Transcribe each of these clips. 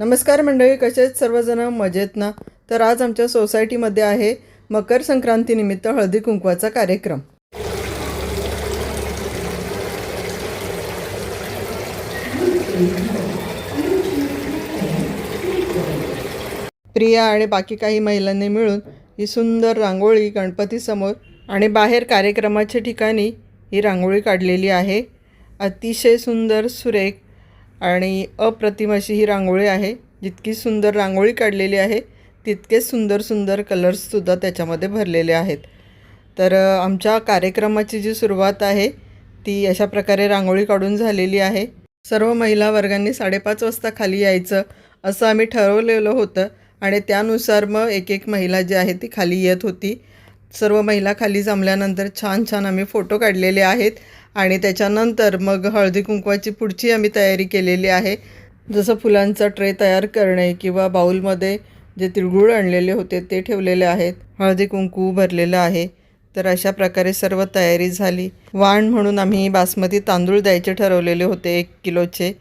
नमस्कार मंडळी, कसे आहेत सर्वजण? मजेत ना? तर आज आमच्या सोसायटीमध्ये आहे मकर संक्रांतीनिमित्त हळदी कुंकवाचा कार्यक्रम. प्रिया आणि बाकी काही महिलांनी मिळून ही सुंदर रांगोळी गणपतीसमोर आणि बाहेर कार्यक्रमाच्या ठिकाणी ही रांगोळी काढलेली आहे. अतिशय सुंदर, सुरेख आणि अप्रतिम अशी ही रांगोळी आहे. जितकी सुंदर रांगोळी काढलेली आहे तितकेच सुंदर सुंदर कलर्ससुद्धा त्याच्यामध्ये भरलेले आहेत. तर आमच्या कार्यक्रमाची जी सुरुवात आहे ती अशा प्रकारे रांगोळी काढून झालेली आहे. सर्व महिला वर्गांनी 5:30 वाजता खाली यायचं असं आम्ही ठरवलेलं होतं आणि त्यानुसार मग एक एक महिला जी आहे ती खाली येत होती. सर्व महिला खाली जमल्यानंतर छान छान आम्ही फोटो काढलेले आहेत आणि त्याच्यानंतर मग हळदी कुंकवाची पुढची आम्ही तयारी केलेली आहे. जसं फुलांचा ट्रे तयार करणे किंवा बाऊलमध्ये जे तिळगुळ आणलेले होते ते ठेवलेले आहेत, हळदी कुंकू भरलेलं आहे. तर अशा प्रकारे सर्व तयारी झाली. वाण म्हणून आम्ही बासमती तांदूळ द्यायचे ठरवलेले होते 1 किलोचे.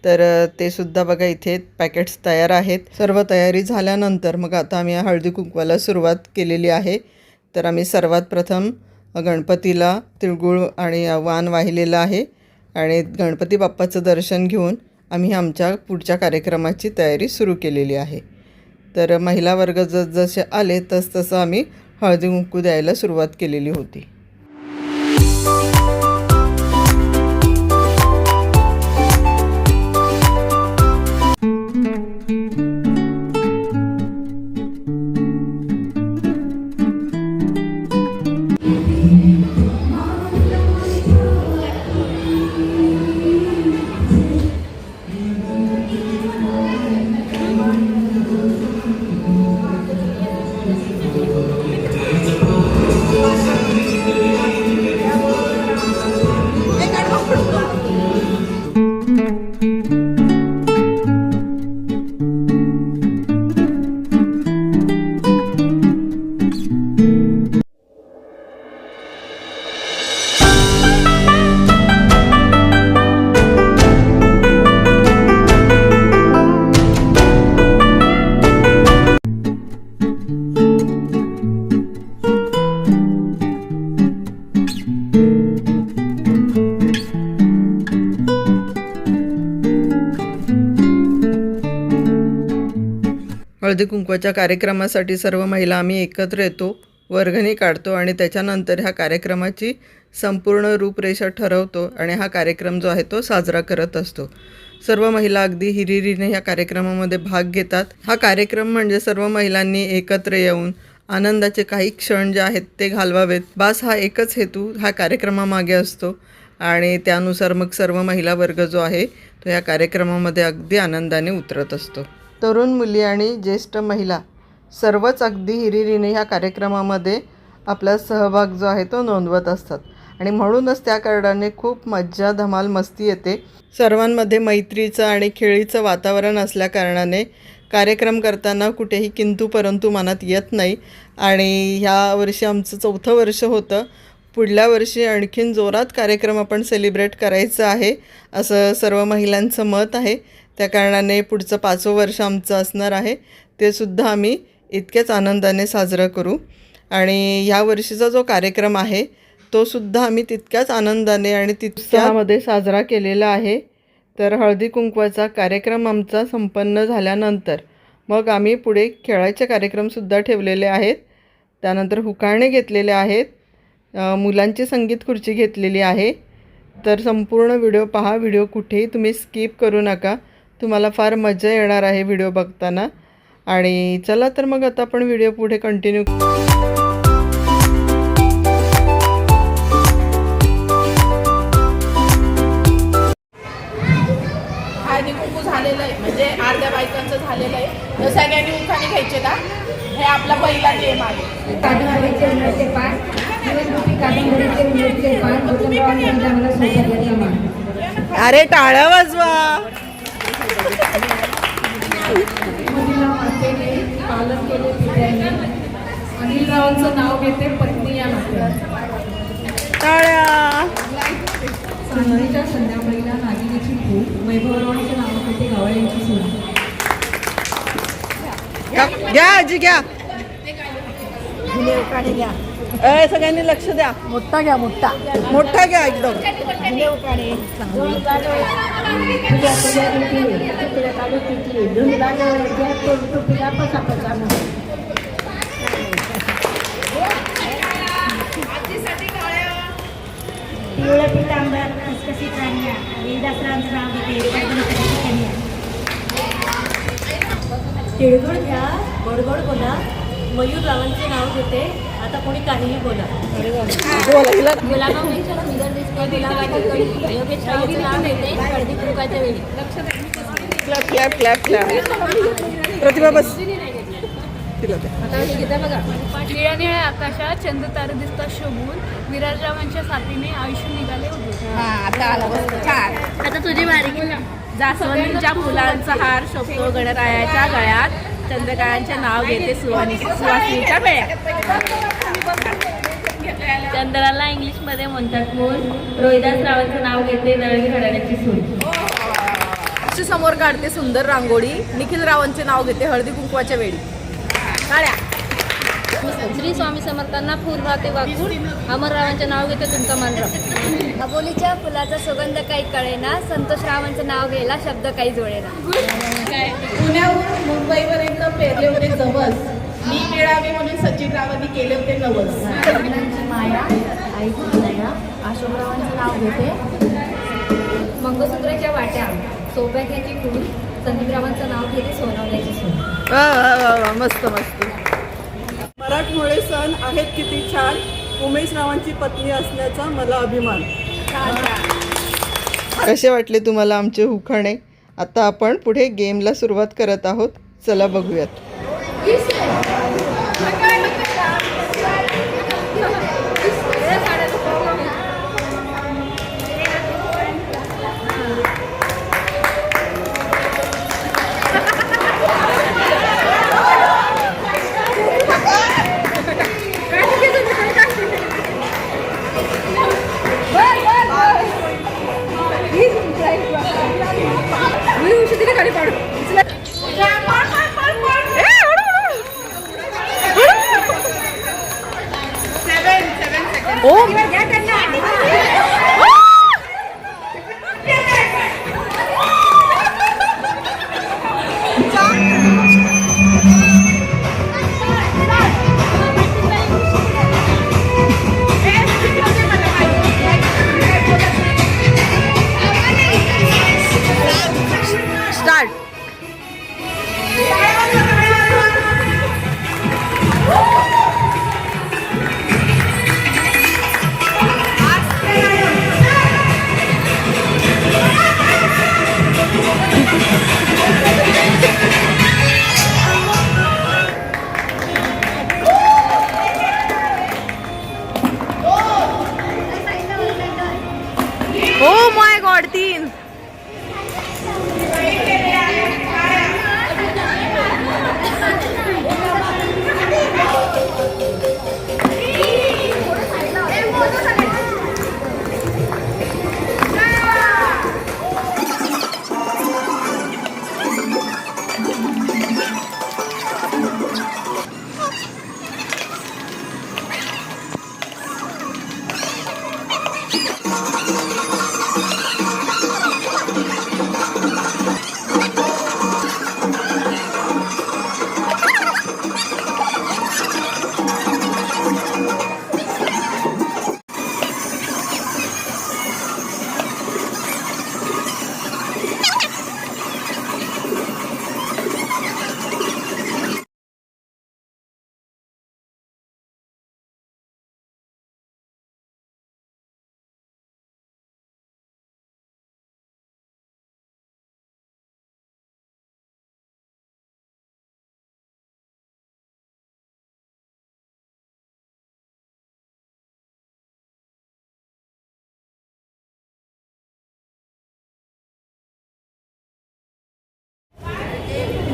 तर ते सुद्धा बघा इथे पॅकेट्स तयार आहेत. सर्व तयारी झाल्यानंतर मग आता आम्ही हळदी कुंकवाला सुरुवात केलेली आहे. तर आम्ही सर्वात प्रथम गणपतीला तिळगुळ आणि वाण वाहिलेलं आहे आणि गणपती बाप्पाचं दर्शन घेऊन आम्ही आमच्या पुढच्या कार्यक्रमाची तयारी सुरू केलेली आहे. तर महिला वर्ग जसे आले तसं आम्ही हळदी कुंकू द्यायला सुरुवात केलेली होती. हळदी कुंकवाच्या कार्यक्रमासाठी सर्व महिला आम्ही एकत्र येतो, वर्गणी काढतो आणि त्याच्यानंतर ह्या कार्यक्रमाची संपूर्ण रूपरेषा ठरवतो आणि हा कार्यक्रम जो आहे तो साजरा करत असतो. सर्व महिला अगदी हिरिरीने ह्या कार्यक्रमामध्ये भाग घेतात. हा कार्यक्रम म्हणजे सर्व महिलांनी एकत्र येऊन आनंदाचे काही क्षण जे आहेत ते घालवावेत, बास हा एकच हेतू ह्या कार्यक्रमामागे असतो. आणि त्यानुसार मग सर्व महिला वर्ग जो आहे तो या कार्यक्रमामध्ये अगदी आनंदाने उतरत असतो. तरुण मुली आणि ज्येष्ठ महिला सर्वच अगदी हिरिरीने ह्या कार्यक्रमामध्ये आपला सहभाग जो आहे तो नोंदवत असतात आणि म्हणूनच त्या कारणाने खूप मज्जा, धमाल, मस्ती येते. सर्वांमध्ये मैत्रीचं आणि खेळीचं वातावरण असल्याकारणाने कार्यक्रम करताना कुठेही किंतु परंतु मनात येत नाही. आणि ह्या वर्षी आमचं 4थं वर्ष होतं. पुढल्या वर्षी आणखीन जोरात कार्यक्रम आपण सेलिब्रेट करायचं आहे असं सर्व महिलांचं मत आहे. त्या कारणाने पुढचं 5वं वर्ष आमचं असणार आहे. ते सुद्धा आम्ही इतक्याच आनंदाने साजरं करू आणि ह्या वर्षीचा जो कार्यक्रम आहे तो सुद्धा आम्ही तितक्याच आनंदाने आणि तितक्यामध्ये साजरा केलेला आहे. तर हळदी कुंकवाचा कार्यक्रम आमचा संपन्न झाल्यानंतर मग आम्ही पुढे खेळाचे कार्यक्रमसुद्धा ठेवलेले आहेत. त्यानंतर हुकाणे घेतलेले आहेत, मुलांची संगीत खुर्ची घेतलेली आहे. तर संपूर्ण व्हिडिओ पहा. व्हिडिओ कुठेही तुम्ही स्किप करू नका. तुम्हाला फार मजा येणार आहे व्हिडिओ बघताना. आणि चला तर मग आता आपण व्हिडिओ पुढे कंटिन्यू. हळदी कुंकू झालेलं आहे म्हणजे अर्ध्या बायकांचं झालेलं आहे. तर सगळ्यांनी उखाणे घ्यायचे का? हे आपला पहिला गेम आहे. अरे टाळ्या वाजवा. पालन केले पित्याने. अनिल रावांचं नाव घेते पत्नी या नात्यात. टाळ्या. सांगलीच्या संध्याकाळीला नागिनीची फूट, वैभवरावांच्या नावासाठी गावळ्यांची सून. घ्या आजी घ्या. सगळ्यांनी लक्ष द्या. मोठा घ्या मोठा. मोठा घ्या एकदम. पिवळ्या पितांबर खसखसी प्राण्या वेदासरांचं नाव घेते तिळगुळ घ्या गोडगोड बोला मयूर रावांचे नाव घेते आता कोणी काहीही बोला गुलाबापेक्षा सुंदर दिसते गुलाबाची कळी योगेश रावांचे नाव घेते हळदी कुंकाच्या वेळी क्लॅप क्लॅप क्लॅप क्लॅप. प्रतिभा बस. तिला द्या. आता हे घेता बघा निळ्या निळ्या आकाशात चंद्र तारे दिसतात शोभून विराजरावांच्या साथीने आयुष्य निघाले होते. आता तुझी बारी जास्वंदीच्या फुलांचा हार शोभतो गणरायाच्या गळ्यात चंद्रकांतचे नाव घेते सुवासिनीच्या बेळ्यात. चंद्राला इंग्लिश मध्ये म्हणतात मूल रोहिदास रावांचं नाव घेते दळवी घराण्याची सून. अशी समोर काढते सुंदर रांगोळी निखिल रावांचे नाव घेते हळदी कुंकवाच्या वेळी. काळ्या श्री स्वामी समर्थांना फुल राहते वाकून अमररावांचे नाव घेते तुमचा मानराव. अबोलीच्या फुलाचा सुगंध काही कळेना संतोष रावांचं नाव घ्यायला शब्द काही जुळेना. पुण्याहून मुंबईपर्यंत पेरले होते जवस मी मिळावे म्हणून सचिन रावांनी केले होते नवस. माया आई दया अशोकरावांचं नाव घेते मंगळसूत्राच्या वाट्या सौभाग्याची फूल संदीपरावांचं नाव घेते सोनवण्याची सून. वा वा वा वा. मस्त मस्त. मराठमोळे सण आहेत किती छान उमेश रावांची पत्नी असण्याचा मला अभिमान. कसे वाटले तुम्हाला आमचे उखाणे? आता आपण पुढे गेमला सुरुवात करत आहोत. चला बघूयात. स्टार्ट. Oh my God 3.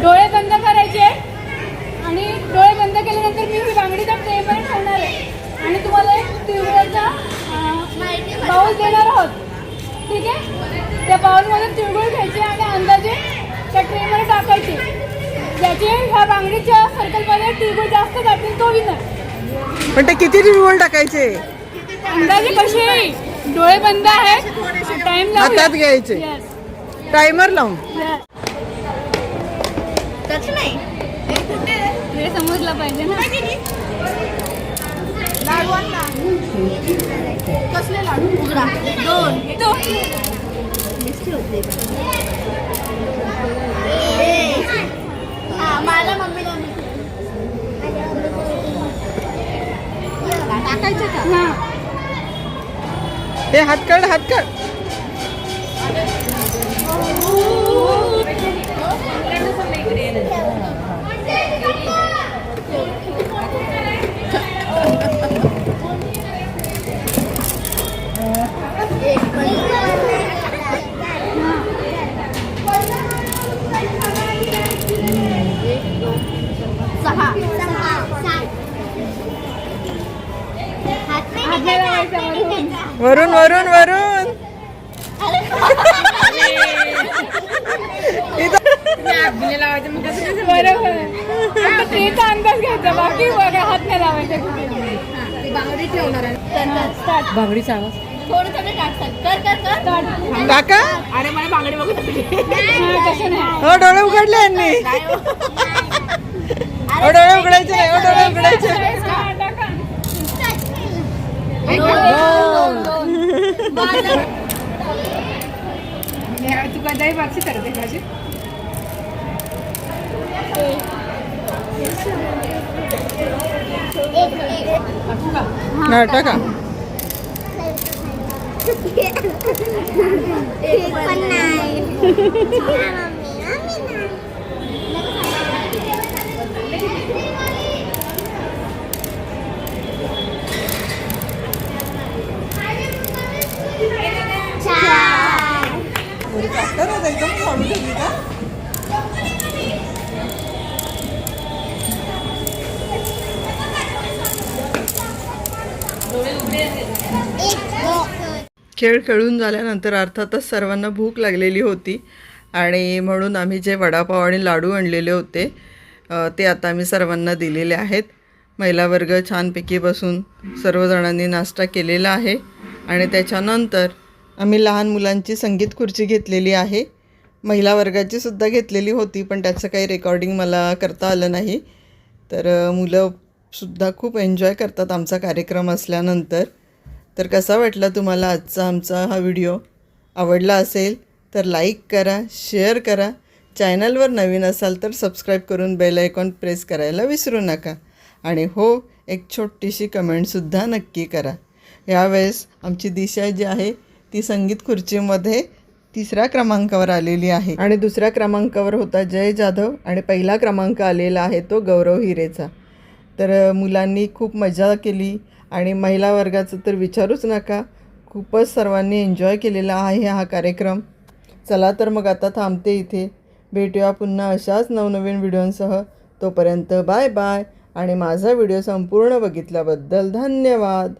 डोळे बंद करायचे आणि डोळे बंद केल्यानंतर मी ही बांगडी त्या ट्रेमध्ये ठेवणार आहे आणि तुम्हाला एक तिळगुळाचा बाउल देणार आहोत. ठीक आहे. त्या बाउलमध्ये तिळगुळ घ्यायचे आणि अंदाजे त्या ट्रेमध्ये टाकायचे. ज्याचे ह्या बांगडीच्या सर्कलमध्ये तिळगुळ जास्त जातील तो विनर. पण ते किती तिळगुळ टाकायचे? अंदाजे कसे डोळे बंद आहेत, टाइम हातात घ्यायचे टायमर लावून. हे समजलं पाहिजे ना. कसले लाडू? उघडा. 2 मला मम्मीला टाकायचे का? हे हात काढ हात काढ. वरून वरून वरून बरोबर. आता तेचा अंदाज घ्यायचा, बाकी बघा हात नाही लावायचा. बांगडी ठेवणार आहे. बांगडीचा आवाज थोडं थोडं टाकतात. काका. अरे मला बांगडी बघत होती. तसं नाही. हो डोळे उघडले यांनी. हो डोळे उघडायचे नाही. हो डोळे उघडायचे. हा, टाका. तू कदाही बाक्षी करते माझी. हा टाका. खेळ खेळून झाल्यानंतर अर्थातच सर्वांना भूक लागलेली होती आणि म्हणून आम्ही जे वडापाव आणि लाडू आणलेले होते ते आता आम्ही सर्वांना दिलेले आहेत. महिला वर्ग छानपैकी बसून सर्वजणांनी नाश्ता केलेला आहे आणि त्याच्यानंतर आम्ही लहान मुलांची संगीत खुर्ची घेतलेली आहे. महिला वर्गाची सुद्धा घेतलेली होती पण त्याचं काही रेकॉर्डिंग मला करता आलं नाही. तर मुलंसुद्धा खूप एन्जॉय करतात आमचा कार्यक्रम असल्यानंतर. तर कसा वाटला तुम्हाला आजचा आमचा हा व्हिडिओ? आवडला असेल तर लाईक करा, शेअर करा. चॅनलवर नवीन असाल तर सबस्क्राईब करून बेल आयकॉन प्रेस करायला विसरू नका. आणि हो, एक छोटीशी कमेंटसुद्धा नक्की करा. यावेळेस आमची दिशा जी आहे ती संगीत खुर्चीमध्ये 3ऱ्या क्रमांकावर आलेली आहे आणि 2ऱ्या क्रमांकावर होता जय जाधव आणि पहिला क्रमांक आलेला आहे तो गौरव हिरेचा. तर मुलांनी खूप मजा केली आणि महिला वर्गाचं तर विचारूच नका. खूपच सर्वांनी एन्जॉय केलेला आहे हा कार्यक्रम. चला तर मग आता थांबते इथे. भेटूया पुन्हा अशाच नवनवीन व्हिडिओंसह. तोपर्यंत बाय बाय आणि माझा व्हिडिओ संपूर्ण बघितल्याबद्दल धन्यवाद.